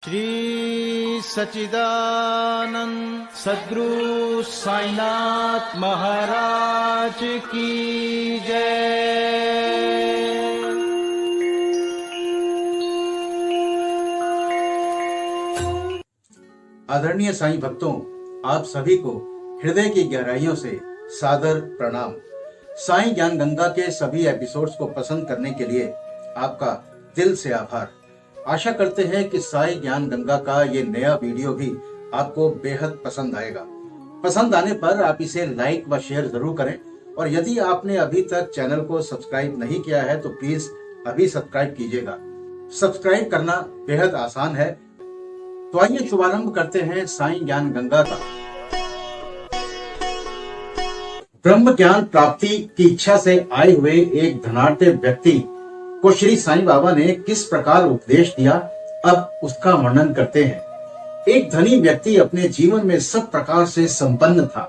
श्री सच्चिदानंद सद्गुरु साईनाथ महाराज की जय। आदरणीय साईं भक्तों, आप सभी को हृदय की गहराइयों से सादर प्रणाम। साईं ज्ञान गंगा के सभी एपिसोड्स को पसंद करने के लिए आपका दिल से आभार। आशा करते हैं कि साईं ज्ञान गंगा का ये नया वीडियो भी आपको बेहद पसंद आएगा। पसंद आने पर आप इसे लाइक व शेयर जरूर करें, और यदि आपने अभी तक चैनल को सब्सक्राइब नहीं किया है तो प्लीज अभी सब्सक्राइब कीजिएगा। सब्सक्राइब करना बेहद आसान है। तो आइए शुभारंभ करते हैं साईं ज्ञान गंगा का। ब्रह्म ज्ञान प्राप्ति की इच्छा से आए हुए एक धनाढ्य व्यक्ति को श्री साईं बाबा ने किस प्रकार उपदेश दिया, अब उसका वर्णन करते हैं। एक धनी व्यक्ति अपने जीवन में सब प्रकार से संपन्न था।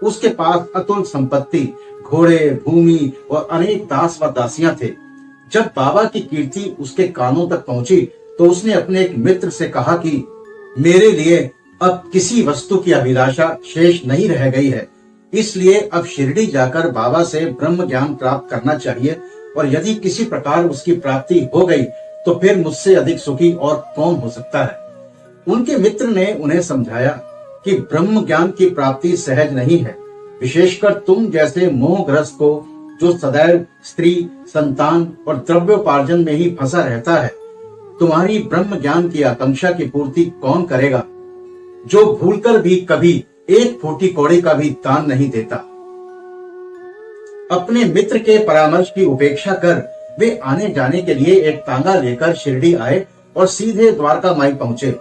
उसके पास अतुल संपत्ति, घोड़े, भूमि और अनेक दास व दासियां थे। जब बाबा की कीर्ति उसके कानों तक पहुंची तो उसने अपने एक मित्र से कहा कि मेरे लिए अब किसी वस्तु की अभिलाषा शेष नहीं रह गई है, इसलिए अब शिरडी जाकर बाबा से ब्रह्म ज्ञान प्राप्त करना चाहिए, और यदि किसी प्रकार उसकी प्राप्ति हो गई तो फिर मुझसे अधिक सुखी और कौन हो सकता है। उनके मित्र ने उन्हें समझाया कि ब्रह्म ज्ञान की प्राप्ति सहज नहीं है, विशेषकर तुम जैसे मोहग्रस्त को, जो सदैव स्त्री, संतान और द्रव्योपार्जन में ही फंसा रहता है। तुम्हारी ब्रह्म ज्ञान की आकांक्षा की पूर्ति कौन करेगा, जो भूलकर भी कभी एक फूटी कौड़ी का भी दान नहीं देता। अपने मित्र के परामर्श की उपेक्षा कर वे आने जाने के लिए एक तांगा लेकर शिरडी आए और सीधे द्वारका माई पहुंचे।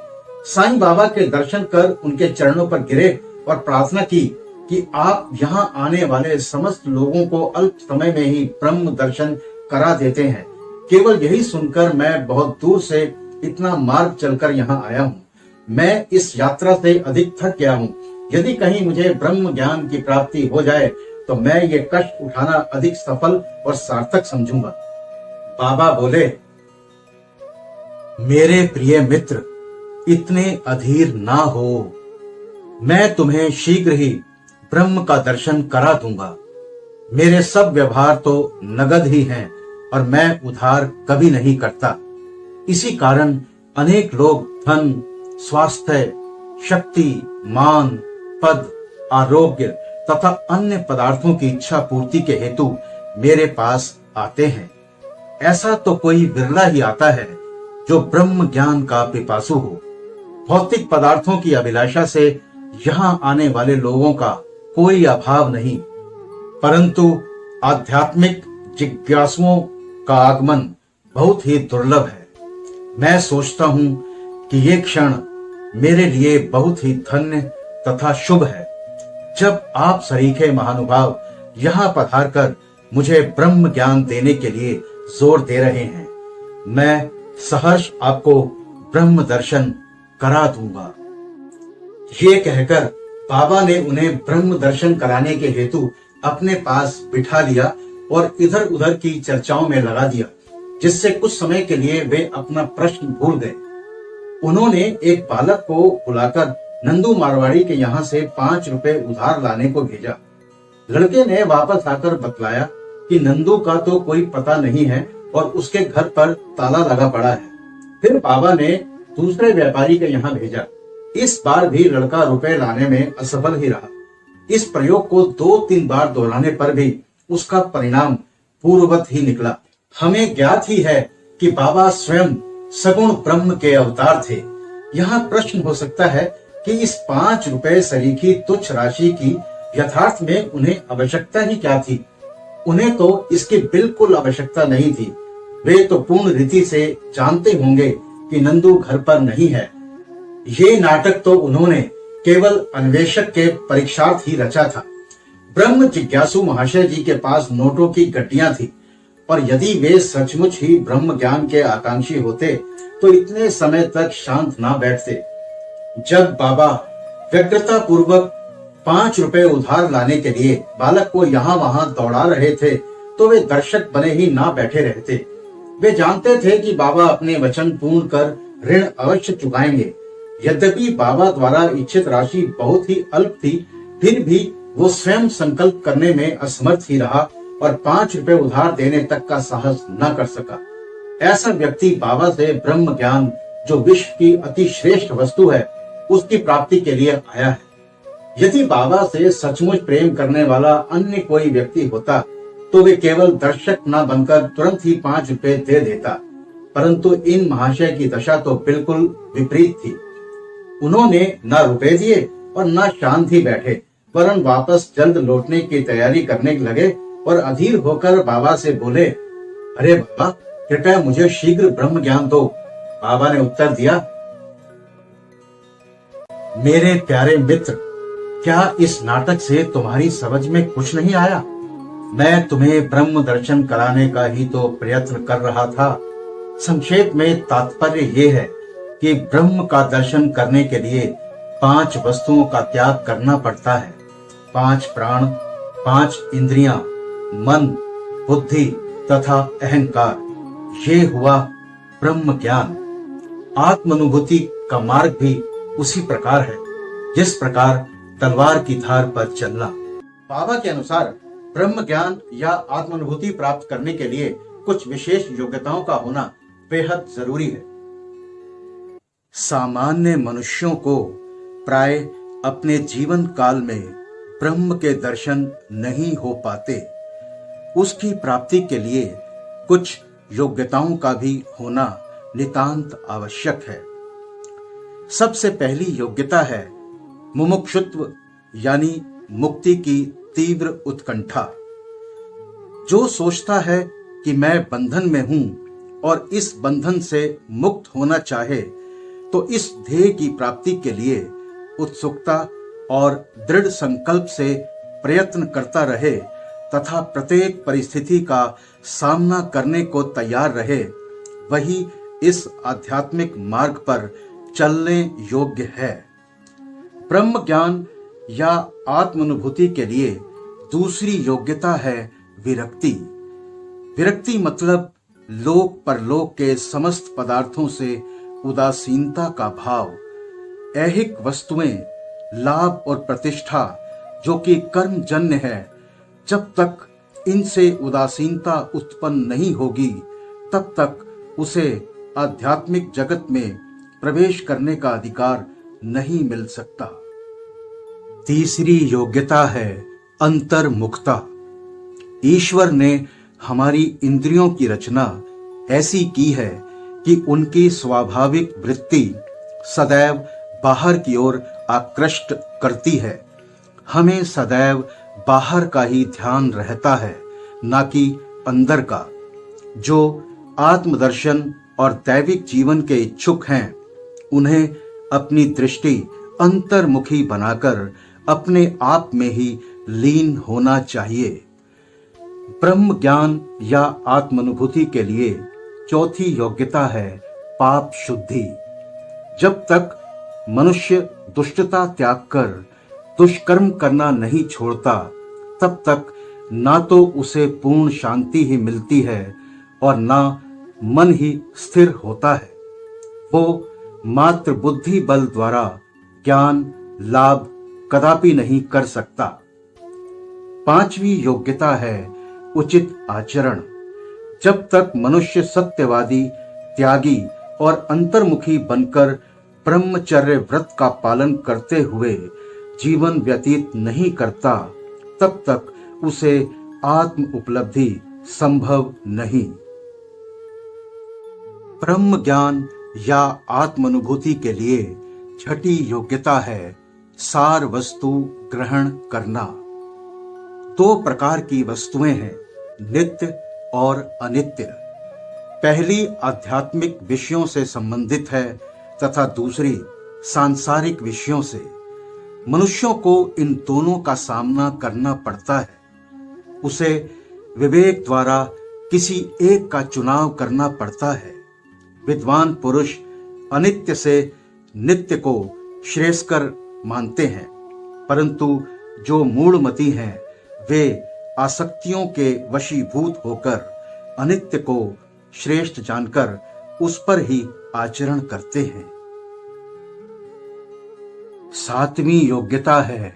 साईं बाबा के दर्शन कर उनके चरणों पर गिरे और प्रार्थना की कि आप यहाँ आने वाले समस्त लोगों को अल्प समय में ही ब्रह्म दर्शन करा देते हैं। केवल यही सुनकर मैं बहुत दूर से इतना मार्ग चलकर यहाँ आया हूँ। मैं इस यात्रा से अधिक थक गया हूँ। यदि कहीं मुझे ब्रह्म ज्ञान की प्राप्ति हो जाए तो मैं ये कष्ट उठाना अधिक सफल और सार्थक समझूंगा। बाबा बोले, मेरे प्रिय मित्र, इतने अधीर ना हो। मैं तुम्हें शीघ्र ही ब्रह्म का दर्शन करा दूंगा। मेरे सब व्यवहार तो नगद ही हैं और मैं उधार कभी नहीं करता। इसी कारण अनेक लोग धन, स्वास्थ्य, शक्ति, मान, पद, आरोग्य तथा अन्य पदार्थों की इच्छा पूर्ति के हेतु मेरे पास आते हैं। ऐसा तो कोई विरला ही आता है जो ब्रह्म ज्ञान का पिपासु हो। भौतिक पदार्थों की अभिलाषा से यहाँ आने वाले लोगों का कोई अभाव नहीं, परंतु आध्यात्मिक जिज्ञासुओं का आगमन बहुत ही दुर्लभ है। मैं सोचता हूँ कि ये क्षण मेरे लिए बहुत ही धन्य तथा शुभ है, जब आप सरीखे महानुभाव यहाँ पधार कर मुझे ब्रह्म ज्ञान देने के लिए जोर दे रहे हैं। मैं सहर्ष आपको ब्रह्म दर्शन करा दूंगा। ये कहकर बाबा ने उन्हें ब्रह्म दर्शन कराने के हेतु अपने पास बिठा लिया और इधर उधर की चर्चाओं में लगा दिया, जिससे कुछ समय के लिए वे अपना प्रश्न भूल गए। उन्होंने एक बालक को बुलाकर नंदू मारवाड़ी के यहाँ से 5 रुपए उधार लाने को भेजा। लड़के ने वापस आकर बतलाया कि नंदू का तो कोई पता नहीं है और उसके घर पर ताला लगा पड़ा है। फिर बाबा ने दूसरे व्यापारी के यहाँ भेजा। इस बार भी लड़का रुपए लाने में असफल ही रहा। इस प्रयोग को 2-3 बार दोहराने पर भी उसका परिणाम पूर्ववत ही निकला। हमें ज्ञात ही है कि बाबा स्वयं सगुण ब्रह्म के अवतार थे। यहाँ प्रश्न हो सकता है कि इस 5 रुपए सरीखी तुच्छ राशि की यथार्थ में उन्हें आवश्यकता ही क्या थी। उन्हें तो इसकी बिल्कुल आवश्यकता नहीं थी। वे तो पूर्ण रीति से जानते होंगे कि नंदू घर पर नहीं है। ये नाटक तो उन्होंने केवल अन्वेषक के परीक्षार्थ ही रचा था। ब्रह्म जिज्ञासु महाशय जी के पास नोटों की गड्डियां थी, और यदि वे सचमुच ही ब्रह्म ज्ञान के आकांक्षी होते तो इतने समय तक शांत ना बैठते। जब बाबा व्यग्रता पूर्वक 5 रुपए उधार लाने के लिए बालक को यहाँ वहां दौड़ा रहे थे तो वे दर्शक बने ही ना बैठे रहते। वे जानते थे कि बाबा अपने वचन पूर्ण कर ऋण अवश्य चुकाएंगे। यद्यपि बाबा द्वारा इच्छित राशि बहुत ही अल्प थी, फिर भी वो स्वयं संकल्प करने में असमर्थ ही रहा और 5 रुपए उधार देने तक का साहस न कर सका। ऐसा व्यक्ति बाबा से ब्रह्म ज्ञान, जो विश्व की अति श्रेष्ठ वस्तु है, उसकी प्राप्ति के लिए आया है। यदि बाबा से सचमुच प्रेम करने वाला अन्य कोई व्यक्ति होता तो वे केवल दर्शक न बनकर तुरंत ही 5 रुपए दे देता, परंतु इन महाशय की दशा तो बिल्कुल विपरीत थी। उन्होंने न रुपए दिए और न शांत ही बैठे, वरन वापस जल्द लौटने की तैयारी करने लगे और अधीर होकर बाबा से बोले, अरे बाबा, कृपया मुझे शीघ्र ब्रह्म ज्ञान दो। बाबा ने उत्तर दिया, मेरे प्यारे मित्र, क्या इस नाटक से तुम्हारी समझ में कुछ नहीं आया? मैं तुम्हें ब्रह्म दर्शन कराने का ही तो प्रयत्न कर रहा था। संक्षेप में तात्पर्य ये है कि ब्रह्म का दर्शन करने के लिए 5 वस्तुओं का त्याग करना पड़ता है। 5 प्राण, 5 इंद्रियां, मन, बुद्धि तथा अहंकार। ये हुआ ब्रह्म ज्ञान। आत्मानुभूति का मार्ग भी उसी प्रकार है, जिस प्रकार तलवार की धार पर चलना। बाबा के अनुसार ब्रह्म ज्ञान या आत्मानुभूति प्राप्त करने के लिए कुछ विशेष योग्यताओं का होना बेहद जरूरी है। सामान्य मनुष्यों को प्राय अपने जीवन काल में ब्रह्म के दर्शन नहीं हो पाते। उसकी प्राप्ति के लिए कुछ योग्यताओं का भी होना नितांत आवश्यक है। सबसे पहली योग्यता है मुमुक्षुत्व, यानी मुक्ति की तीव्र उत्कंठा। जो सोचता है कि मैं बंधन में हूं और इस बंधन से मुक्त होना चाहे, तो इस ध्येय की प्राप्ति के लिए उत्सुकता और दृढ़ संकल्प से प्रयत्न करता रहे तथा प्रत्येक परिस्थिति का सामना करने को तैयार रहे, वही इस आध्यात्मिक मार्ग पर चलने योग्य है। ब्रह्म ज्ञान या आत्मानुभूति के लिए दूसरी योग्यता है विरक्ति। विरक्ति मतलब लोक परलोक के समस्त पदार्थों से उदासीनता का भाव। ऐहिक वस्तुएं, लाभ और प्रतिष्ठा, जो कि कर्मजन्य है, जब तक इनसे उदासीनता उत्पन्न नहीं होगी, तब तक उसे आध्यात्मिक जगत में प्रवेश करने का अधिकार नहीं मिल सकता। तीसरी योग्यता है अंतर्मुखता। ईश्वर ने हमारी इंद्रियों की रचना ऐसी की है कि उनकी स्वाभाविक वृत्ति सदैव बाहर की ओर आकृष्ट करती है। हमें सदैव बाहर का ही ध्यान रहता है, ना कि अंदर का। जो आत्मदर्शन और दैविक जीवन के इच्छुक हैं, उन्हें अपनी दृष्टि अंतर्मुखी बनाकर अपने आप में ही लीन होना चाहिए। ब्रह्म ज्ञान या आत्मानुभूति के लिए चौथी योग्यता है पाप शुद्धि। जब तक मनुष्य दुष्टता त्याग कर दुष्कर्म करना नहीं छोड़ता, तब तक ना तो उसे पूर्ण शांति ही मिलती है और ना मन ही स्थिर होता है। वो मात्र बुद्धि बल द्वारा ज्ञान लाभ कदापि नहीं कर सकता। पांचवी योग्यता है उचित आचरण। जब तक मनुष्य सत्यवादी, त्यागी और अंतर्मुखी बनकर ब्रह्मचर्य व्रत का पालन करते हुए जीवन व्यतीत नहीं करता, तब तक उसे आत्म उपलब्धि संभव नहीं। ब्रह्म ज्ञान या आत्मानुभूति के लिए छठी योग्यता है सार वस्तु ग्रहण करना। 2 प्रकार की वस्तुएं हैं, नित्य और अनित्य। पहली आध्यात्मिक विषयों से संबंधित है तथा दूसरी सांसारिक विषयों से। मनुष्यों को इन दोनों का सामना करना पड़ता है। उसे विवेक द्वारा किसी एक का चुनाव करना पड़ता है। विद्वान पुरुष अनित्य से नित्य को श्रेयस्कर मानते हैं, परंतु जो मूढ़मती हैं, वे आसक्तियों के वशीभूत होकर अनित्य को श्रेष्ठ जानकर उस पर ही आचरण करते हैं। सातवीं योग्यता है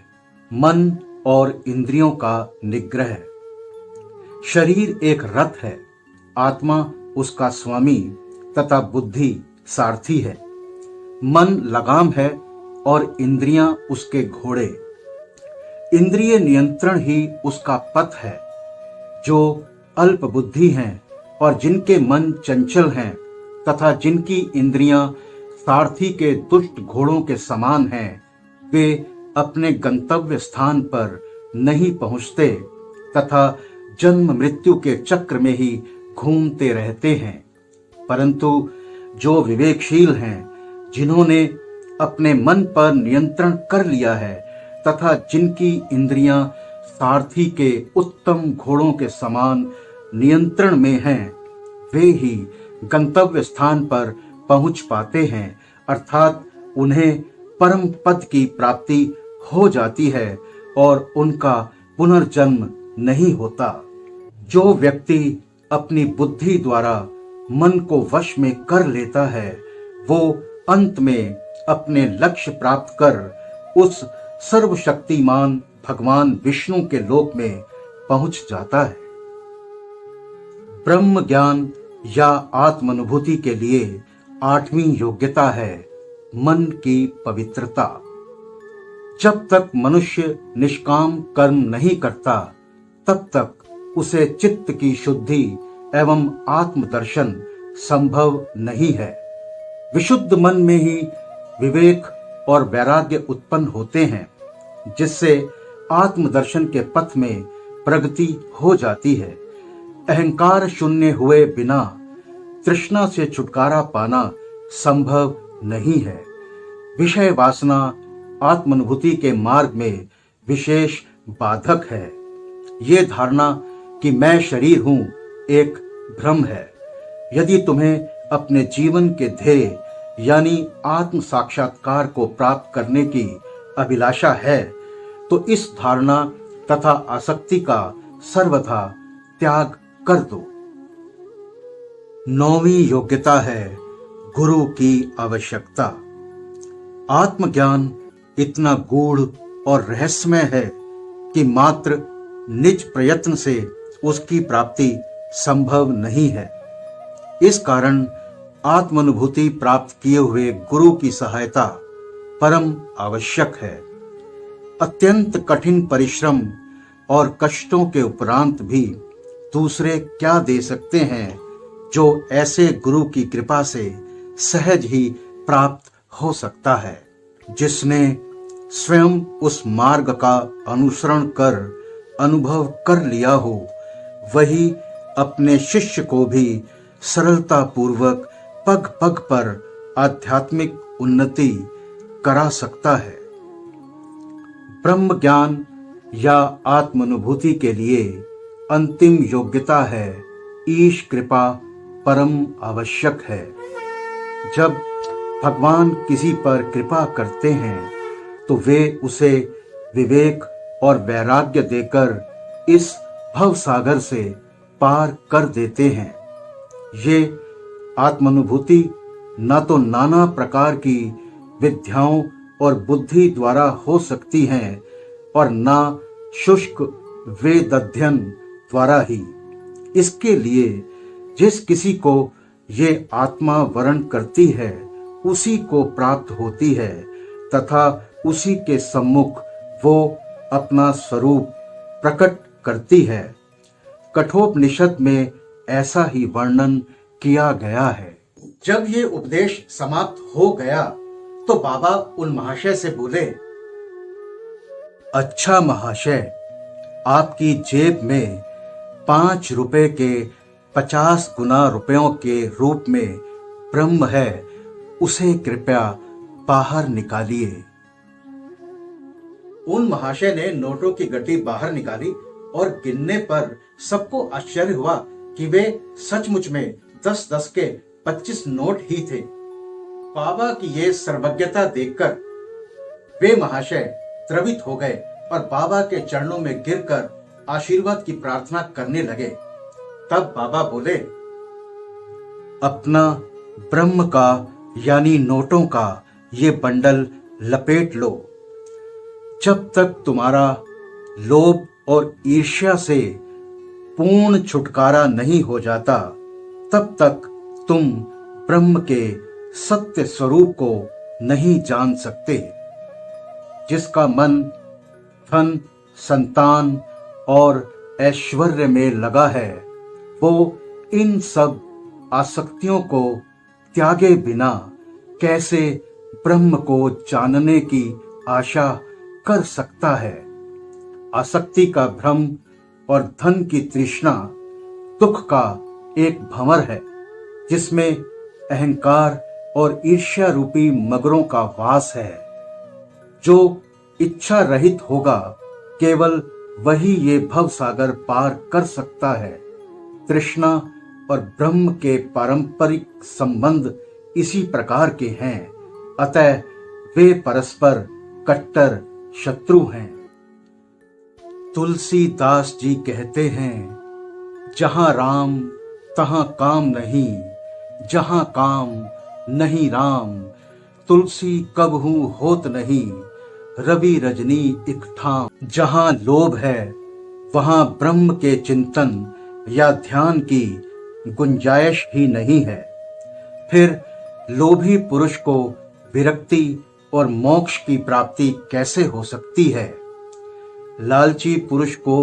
मन और इंद्रियों का निग्रह। शरीर एक रथ है, आत्मा उसका स्वामी तथा बुद्धि सारथी है। मन लगाम है और इंद्रियां उसके घोड़े। इंद्रिय नियंत्रण ही उसका पथ है। जो अल्प बुद्धि हैं और जिनके मन चंचल हैं तथा जिनकी इंद्रियां सारथी के दुष्ट घोड़ों के समान हैं, वे अपने गंतव्य स्थान पर नहीं पहुंचते तथा जन्म मृत्यु के चक्र में ही घूमते रहते हैं। परंतु जो विवेकशील हैं, जिन्होंने अपने मन पर नियंत्रण कर लिया है तथा जिनकी इंद्रियां सारथी के उत्तम घोड़ों के समान नियंत्रण में हैं, वे ही गंतव्य स्थान पर पहुंच पाते हैं, अर्थात उन्हें परम पद की प्राप्ति हो जाती है और उनका पुनर्जन्म नहीं होता। जो व्यक्ति अपनी बुद्धि द्वारा मन को वश में कर लेता है, वो अंत में अपने लक्ष्य प्राप्त कर उस सर्वशक्तिमान भगवान विष्णु के लोक में पहुंच जाता है। ब्रह्म ज्ञान या आत्मानुभूति के लिए आठवीं योग्यता है मन की पवित्रता। जब तक मनुष्य निष्काम कर्म नहीं करता, तब तक उसे चित्त की शुद्धि एवं आत्मदर्शन संभव नहीं है। विशुद्ध मन में ही विवेक और वैराग्य उत्पन्न होते हैं, जिससे आत्मदर्शन के पथ में प्रगति हो जाती है। अहंकार शून्य हुए बिना तृष्णा से छुटकारा पाना संभव नहीं है। विषय वासना आत्मानुभूति के मार्ग में विशेष बाधक है। ये धारणा कि मैं शरीर हूं एक भ्रम है। यदि तुम्हें अपने जीवन के ध्येय यानी आत्म साक्षात्कार को प्राप्त करने की अभिलाषा है, तो इस धारणा तथा आसक्ति का सर्वथा त्याग कर दो। नौवीं योग्यता है गुरु की आवश्यकता। आत्मज्ञान इतना गूढ़ और रहस्यमय है कि मात्र निज प्रयत्न से उसकी प्राप्ति संभव नहीं है। इस कारण आत्मानुभूति प्राप्त किए हुए गुरु की सहायता परम आवश्यक है। अत्यंत कठिन परिश्रम और कष्टों के उपरांत भी दूसरे क्या दे सकते हैं जो ऐसे गुरु की कृपा से सहज ही प्राप्त हो सकता है। जिसने स्वयं उस मार्ग का अनुसरण कर अनुभव कर लिया हो, वही अपने शिष्य को भी सरलता पूर्वक पग पग पर आध्यात्मिक उन्नति करा सकता है। ब्रह्म ज्ञान या आत्मानुभूति के लिए अंतिम योग्यता है ईश कृपा परम आवश्यक है। जब भगवान किसी पर कृपा करते हैं तो वे उसे विवेक और वैराग्य देकर इस भव सागर से पार कर देते हैं। ये आत्मानुभूति न तो नाना प्रकार की विद्याओं और बुद्धि द्वारा हो सकती हैं और न शुष्क वेद अध्ययन द्वारा ही। इसके लिए जिस किसी को ये आत्मा वर्ण करती है, उसी को प्राप्त होती है तथा उसी के सम्मुख वो अपना स्वरूप प्रकट करती है। कठोपनिषद में ऐसा ही वर्णन किया गया है। जब ये उपदेश समाप्त हो गया तो बाबा उन महाशय से बोले, अच्छा महाशय, आपकी जेब में 5 रुपए के 50 गुना रुपयों के रूप में ब्रह्म है, उसे कृपया बाहर निकालिए। उन महाशय ने नोटों की गड्डी बाहर निकाली और गिनने पर सबको आश्चर्य हुआ कि वे सचमुच में 10-10 के 25 नोट ही थे। बाबा की ये सर्वज्ञता देखकर वे महाशय द्रवित हो गए और बाबा के चरणों में गिरकर आशीर्वाद की प्रार्थना करने लगे। तब बाबा बोले, अपना ब्रह्म का यानी नोटों का ये बंडल लपेट लो। जब तक तुम्हारा लोभ और ईर्ष्या से पूर्ण छुटकारा नहीं हो जाता, तब तक तुम ब्रह्म के सत्य स्वरूप को नहीं जान सकते। जिसका मन धन, संतान और ऐश्वर्य में लगा है, वो इन सब आसक्तियों को त्यागे बिना कैसे ब्रह्म को जानने की आशा कर सकता है। आसक्ति का भ्रम और धन की तृष्णा दुख का एक भंवर है, जिसमें अहंकार और ईर्ष्या रूपी मगरों का वास है। जो इच्छा रहित होगा, केवल वही ये भव सागर पार कर सकता है। तृष्णा और ब्रह्म के पारंपरिक संबंध इसी प्रकार के हैं, अतः वे परस्पर कट्टर शत्रु हैं। तुलसीदास जी कहते हैं, जहां राम तहां काम नहीं, जहां काम नहीं राम। तुलसी कबहू होत नहीं, रवि रजनी एक ठाम। जहां लोभ है, वहां ब्रह्म के चिंतन या ध्यान की गुंजाइश ही नहीं है। फिर लोभी पुरुष को विरक्ति और मोक्ष की प्राप्ति कैसे हो सकती है? लालची पुरुष को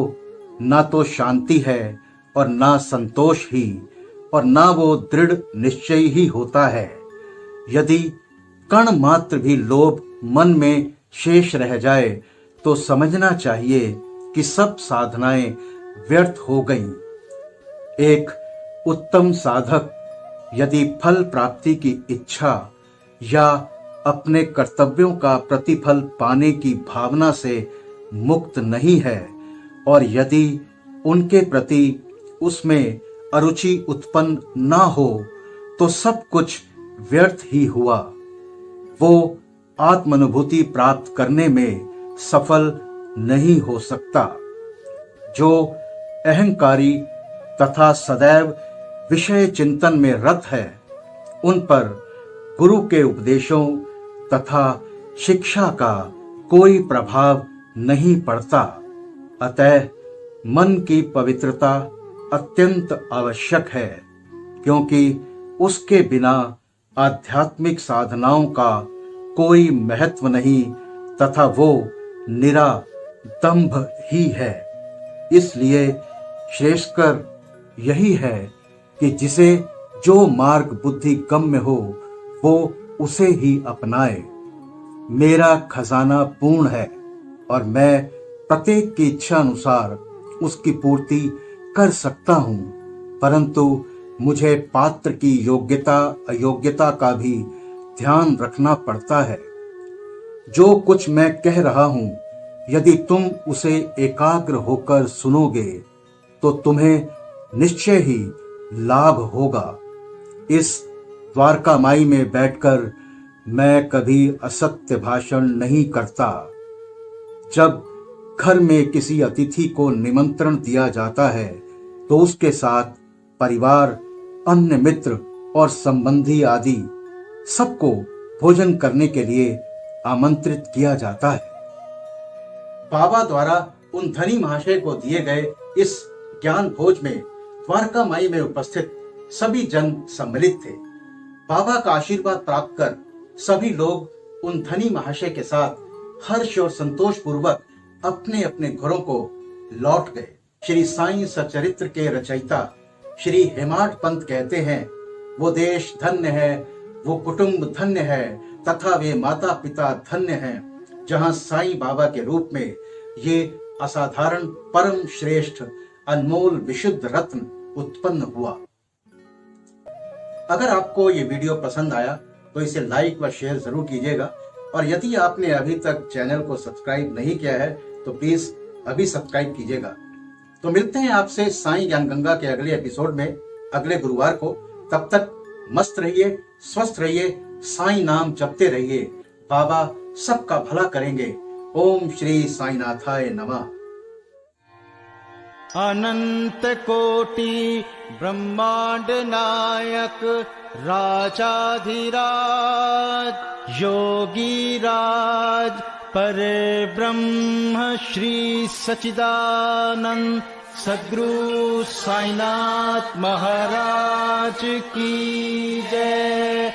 ना तो शांति है और ना संतोष ही, और ना वो दृढ़ निश्चय ही होता है। यदि कण मात्र भी लोभ मन में शेष रह जाए, तो समझना चाहिए कि सब साधनाएं व्यर्थ हो गईं। एक उत्तम साधक यदि फल प्राप्ति की इच्छा या अपने कर्तव्यों का प्रतिफल पाने की भावना से मुक्त नहीं है, और यदि उनके प्रति उसमें अरुचि उत्पन्न ना हो, तो सब कुछ व्यर्थ ही हुआ। वो आत्मानुभूति प्राप्त करने में सफल नहीं हो सकता। जो अहंकारी तथा सदैव विषय चिंतन में रत है, उन पर गुरु के उपदेशों तथा शिक्षा का कोई प्रभाव नहीं पड़ता। अतः मन की पवित्रता अत्यंत आवश्यक है, क्योंकि उसके बिना आध्यात्मिक साधनाओं का कोई महत्व नहीं तथा वो निरा दंभ ही है। इसलिए श्रेष्ठकर यही है कि जिसे जो मार्ग बुद्धि गम्य हो, वो उसे ही अपनाए। मेरा खजाना पूर्ण है और मैं प्रत्येक की इच्छा अनुसार उसकी पूर्ति कर सकता हूँ, परंतु मुझे पात्र की योग्यता अयोग्यता का भी ध्यान रखना पड़ता है। जो कुछ मैं कह रहा हूँ, यदि तुम उसे एकाग्र होकर सुनोगे, तो तुम्हें निश्चय ही लाभ होगा। इस द्वारका माई में बैठकर मैं कभी असत्य भाषण नहीं करता। जब घर में किसी अतिथि को निमंत्रण दिया जाता है, तो उसके साथ परिवार, अन्य मित्र और संबंधी आदि सबको भोजन करने के लिए आमंत्रित किया जाता है। बाबा द्वारा उन धनी महाशय को दिए गए इस ज्ञान भोज में द्वारका माई में उपस्थित सभी जन सम्मिलित थे। बाबा का आशीर्वाद प्राप्त कर सभी लोग उन धनी महाशय के साथ हर्ष और संतोष पूर्वक अपने अपने घरों को लौट गए। श्री साईं सचरित्र के रचयिता श्री हेमाड पंत कहते हैं, वो देश धन्य है, वो कुटुंब धन्य है तथा वे माता पिता धन्य हैं, जहां साईं बाबा के रूप में ये असाधारण परम श्रेष्ठ अनमोल विशुद्ध रत्न उत्पन्न हुआ। अगर आपको ये वीडियो पसंद आया तो इसे लाइक व शेयर जरूर कीजिएगा, और यदि आपने अभी तक चैनल को सब्सक्राइब नहीं किया है तो प्लीज अभी सब्सक्राइब कीजिएगा। तो मिलते हैं आपसे साईं ज्ञान गंगा के अगले एपिसोड में अगले गुरुवार को। तब तक मस्त रहिए, स्वस्थ रहिए, साईं नाम जपते रहिए। बाबा सबका भला करेंगे। ओम श्री साईनाथाय नमः। अनंत कोटि ब्रह्मांड नायक राजाधिराज योगीराज परब्रह्म श्री सच्चिदानंद सद्गुरु साईनाथ महाराज की जय।